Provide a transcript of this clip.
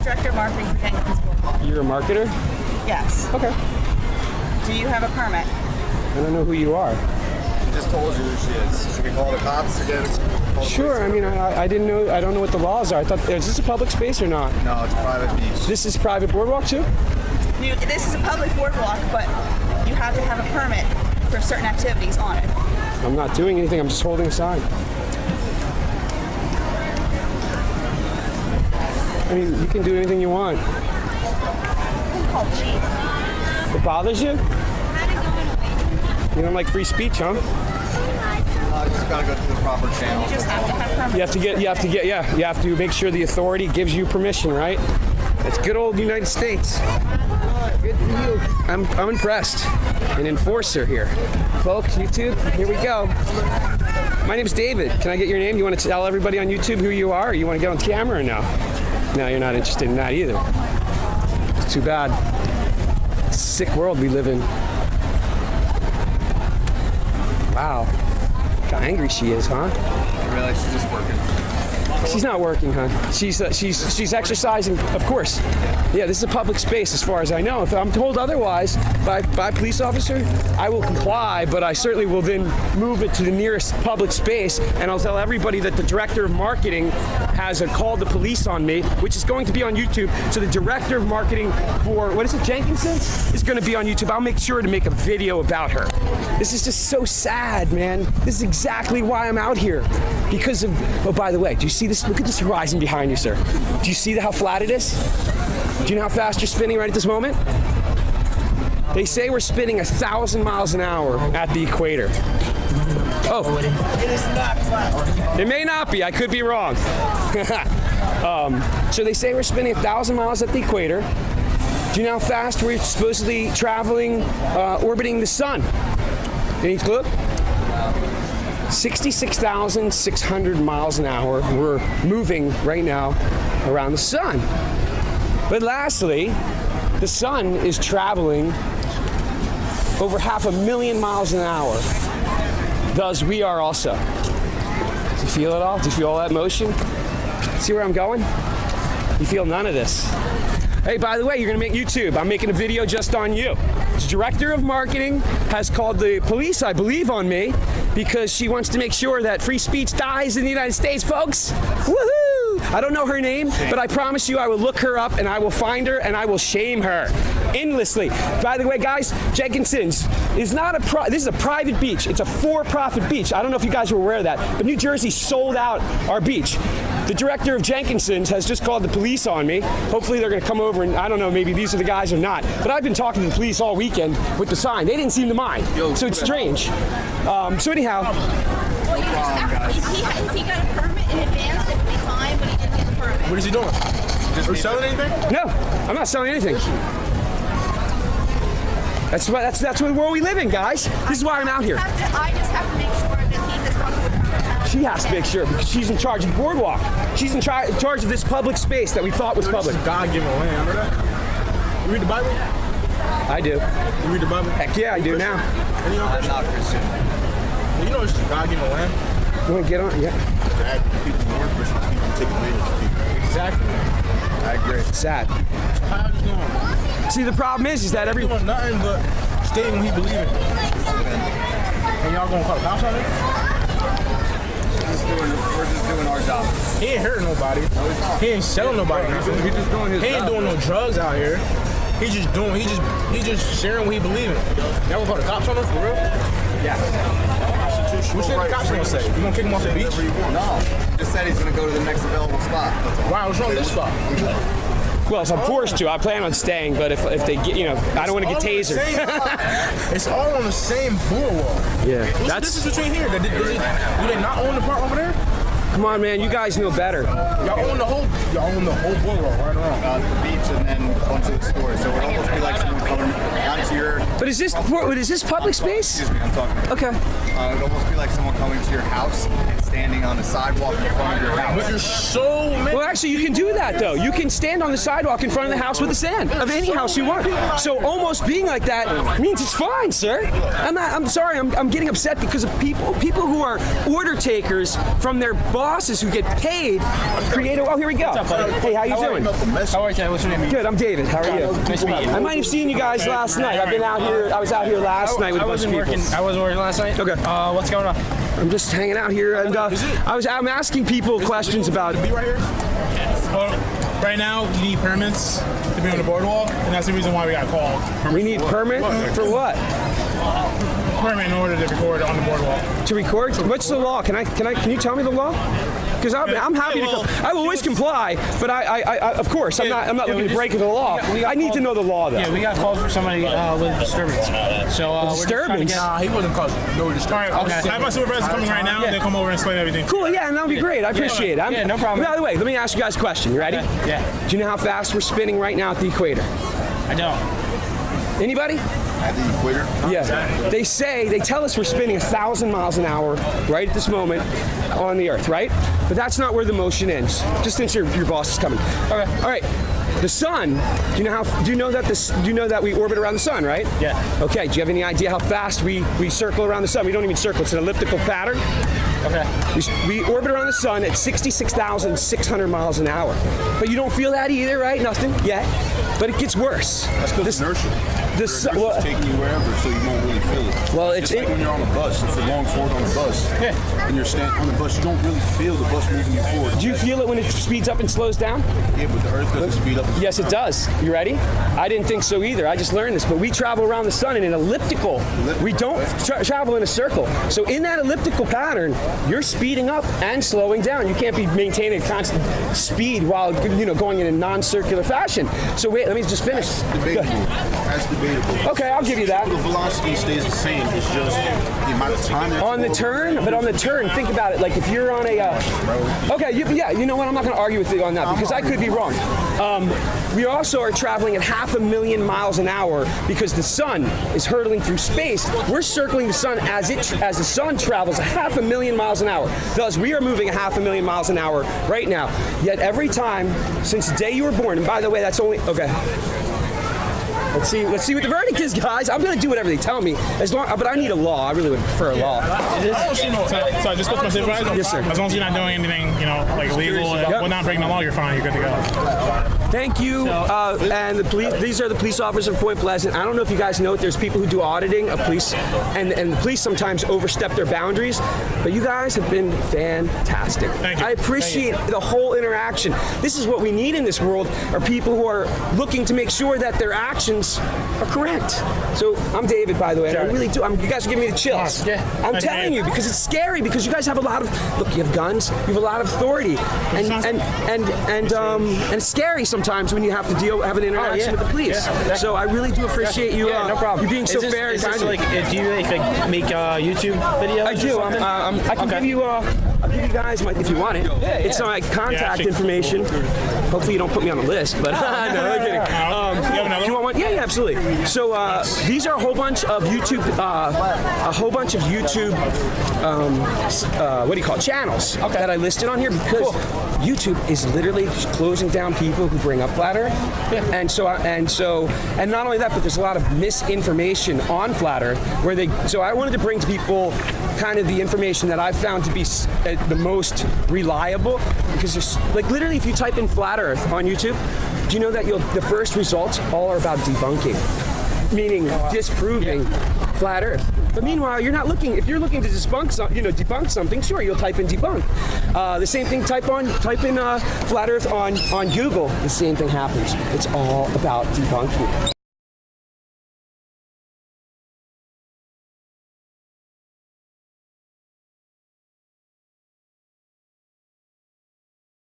Director of Marketing for Jenkins Boardwalk. You're a marketer? Yes. Okay. Do you have a permit? I don't know who you are. She just told you who she is. She can call the cops again. Sure, I mean, I didn't know, I don't know what the laws are. I thought, is this a public space or not? No, it's private beach. This is private boardwalk too? This is a public boardwalk, but you have to have a permit for certain activities on it. I'm not doing anything, I'm just holding a sign. I mean, you can do anything you want. It's called chief. It bothers you? You don't like free speech, huh? You just gotta go through the proper channels. You just have to have permits. You have to make sure the authority gives you permission, right? That's good old United States. Good for you. I'm impressed. An enforcer here. Folks, YouTube, here we go. My name's David. Can I get your name? You want to tell everybody on YouTube who you are? Or you want to get on camera or no? No, you're not interested in that either. It's too bad. It's a sick world we live in. Wow. Look how angry she is, huh? I realize she's just working. She's not working, huh? She's exercising, of course. Yeah, this is a public space as far as I know. If I'm told otherwise by a police officer, I will comply, but I certainly will then move it to the nearest public space, and I'll tell everybody that the director of marketing has called the police on me, which is going to be on YouTube. So the director of marketing for, what is it, Jenkinson's, is going to be on YouTube. I'll make sure to make a video about her. This is just so sad, man. This is exactly why I'm out here. Because of, oh, by the way, do you see this? Look at this horizon behind you, sir. Do you see how flat it is? Do you know how fast you're spinning right at this moment? They say we're spinning 1,000 miles an hour at the equator. Oh. It is not flat. It may not be. I could be wrong. So they say we're spinning 1,000 miles at the equator. Do you know how fast we're supposedly traveling, orbiting the sun? Any clue? 66,600 miles an hour. We're moving right now around the sun. But lastly, the sun is traveling over 500,000 miles an hour. Thus, we are also. Do you feel it all? Do you feel all that motion? See where I'm going? You feel none of this. Hey, by the way, you're gonna make YouTube. I'm making a video just on you. The director of marketing has called the police, I believe, on me because she wants to make sure that free speech dies in the United States, folks. Woohoo! I don't know her name, but I promise you I will look her up and I will find her and I will shame her endlessly. By the way, guys, Jenkinson's is not this is a private beach. It's a for-profit beach. I don't know if you guys were aware of that, but New Jersey sold out our beach. The director of Jenkinson's has just called the police on me. Hopefully they're gonna come over and I don't know, maybe these are the guys or not. But I've been talking to the police all weekend with the sign. They didn't seem to mind, so it's strange. So anyhow. Well, you just have to, if he got a permit in advance, it would be fine, but he didn't get a permit. What is he doing? Are you selling anything? No, I'm not selling anything. That's the world we live in, guys. This is why I'm out here. I just have to make sure that he has gone to the permit. She has to make sure because she's in charge of the boardwalk. She's in charge of this public space that we thought was public. God-given land, remember that? You read the Bible? I do. You read the Bible? Heck yeah, I do now. And you know I'm not Christian. You know it's God-given land? You want to get on? Yeah. Bad people more Christian people take advantage of people. Exactly. I agree. Sad. How you doing? See, the problem is that He doing nothing but stating what he believes in. And y'all gonna call the cops on it? We're just doing our job. He ain't hurting nobody. He ain't selling nobody. He's just doing his He ain't job. doing no drugs out here. He just sharing what he believe in. Y'all gonna call the cops on him for real? Yeah. What should the cops gonna say? You gonna kick him off the beach? No. Just said he's gonna go to the next available spot. Why? What's wrong with this spot? well, if I'm forced to, I plan on staying. But if they get, I don't want to get tasered. It's all on the same boardwalk. Yeah, What's that's. the difference between here? Do they not own the part over there? Come on, man. You guys know better. Y'all own the whole boardwalk, right or wrong? The beach and then a bunch of the stores. So it would almost be like someone coming onto your. But is this public space? Excuse me, I'm talking. Okay. It would almost be like someone coming to your house and standing on the sidewalk in front of your house. But there's so many. Well, actually, you can do that though. You can stand on the sidewalk in front of the house with the sand of any house you want. So almost being like that means it's fine, sir. I'm sorry. I'm getting upset because of people who are order takers from their boss. bosses who get paid to create. Oh, here we go. Hey, how you doing? How are you? What's your name? Good. I'm David. How are you? Nice to meet you. I might have seen you guys last night. I've been out here. I was out here last night with a bunch of people. I wasn't working last night. Okay. What's going on? I'm just hanging out here, and I'm asking people questions about. Be right here. Well, right now, you need permits to be on the boardwalk, and that's the reason why we got called. We need permit for what? Permit in order to record on the boardwalk. To record? What's the law? Can you tell me the law? Because I'm happy to. I will always comply, but I of course I'm not looking to break the law. I need to know the law though. Yeah, we got called for somebody with disturbance. So Disturbance? Nah, he wasn't causing no disturbance. All right, I have my supervisor coming right now. They'll come over and explain everything. Cool, yeah, and that'll be great. I appreciate it. Yeah, no problem. By the way, let me ask you guys a question. You ready? Yeah. Do you know how fast we're spinning right now at the equator? I don't. Anybody? At the equator. Yeah. They tell us we're spinning 1,000 miles an hour right at this moment on the Earth, right? But that's not where the motion ends. Just since your boss is coming. Okay. All right. The sun. Do you know that we orbit around the sun, right? Yeah. Okay. Do you have any idea how fast we circle around the sun? We don't even circle. It's an elliptical pattern. Okay. We orbit around the sun at 66,600 miles an hour. But you don't feel that either, right? Nothing yet. But it gets worse. That's because inertia. Well, taking you wherever, so you won't really feel it. Well, it's like when you're on a bus. If you're going forward on the bus, and you're standing on the bus, you don't really feel the bus moving you forward. Do you feel it when it speeds up and slows down? Yeah, but the Earth doesn't speed up. Yes, it does. You ready? I didn't think so either. I just learned this. But we travel around the sun in an elliptical. We don't travel in a circle. So in that elliptical pattern, you're speeding up and slowing down. You can't be maintaining a constant speed while going in a non-circular fashion. So wait, let me just finish. Debatable. That's debatable. Okay, I'll give you that. The velocity stays the same. It's just the amount of time. On the turn, think about it. Like if you're on a, you know what? I'm not going to argue with you on that because I could be wrong. We also are traveling at 500,000 miles an hour because the sun is hurtling through space. We're circling the sun as the sun travels 500,000 miles an hour. Thus, we are moving 500,000 miles an hour right now. Yet every time since the day you were born, and by the way, that's only okay. Let's see what the verdict is, guys. I'm gonna do whatever they tell me, but I need a law. I really would prefer a law. So I just spoke to my supervisor. Yes, sir. As long as you're not doing anything, like illegal, or not breaking the law, you're fine. You're good to go. Thank you. And the police. These are the police officers of Point Pleasant. I don't know if you guys know it. There's people who do auditing of police, and the police sometimes overstep their boundaries. But you guys have been fantastic. Thank you. I appreciate the whole interaction. This is what we need in this world: are people who are looking to make sure that their actions are correct. So I'm David, by the way. And I really do. You guys are giving me the chills. Yeah. I'm telling you because it's scary. Because you guys have a lot of look. You have guns. You have a lot of authority, and it's scary sometimes when you have to have an interaction with the police. So I really do appreciate you. No problem. You being so fair and kind. Do you make YouTube videos? I do. I can give you. I'll give you guys if you want it. It's my contact information. Hopefully you don't put me on the list, but no, I'm kidding. Do you want one? Yeah, absolutely. So these are a whole bunch of YouTube, what do you call it? Channels that I listed on here because YouTube is literally closing down people who bring up Flat Earth, and not only that, but there's a lot of misinformation on Flat Earth So I wanted to bring to people kind of the information that I've found to be the most reliable because there's literally if you type in Flat Earth on YouTube, do you know that the first results all are about debunking, meaning disproving Flat Earth. But meanwhile, you're not looking. If you're looking to debunk something, sure, you'll type in debunk. The same thing. Type in Flat Earth on Google. The same thing happens. It's all about debunking.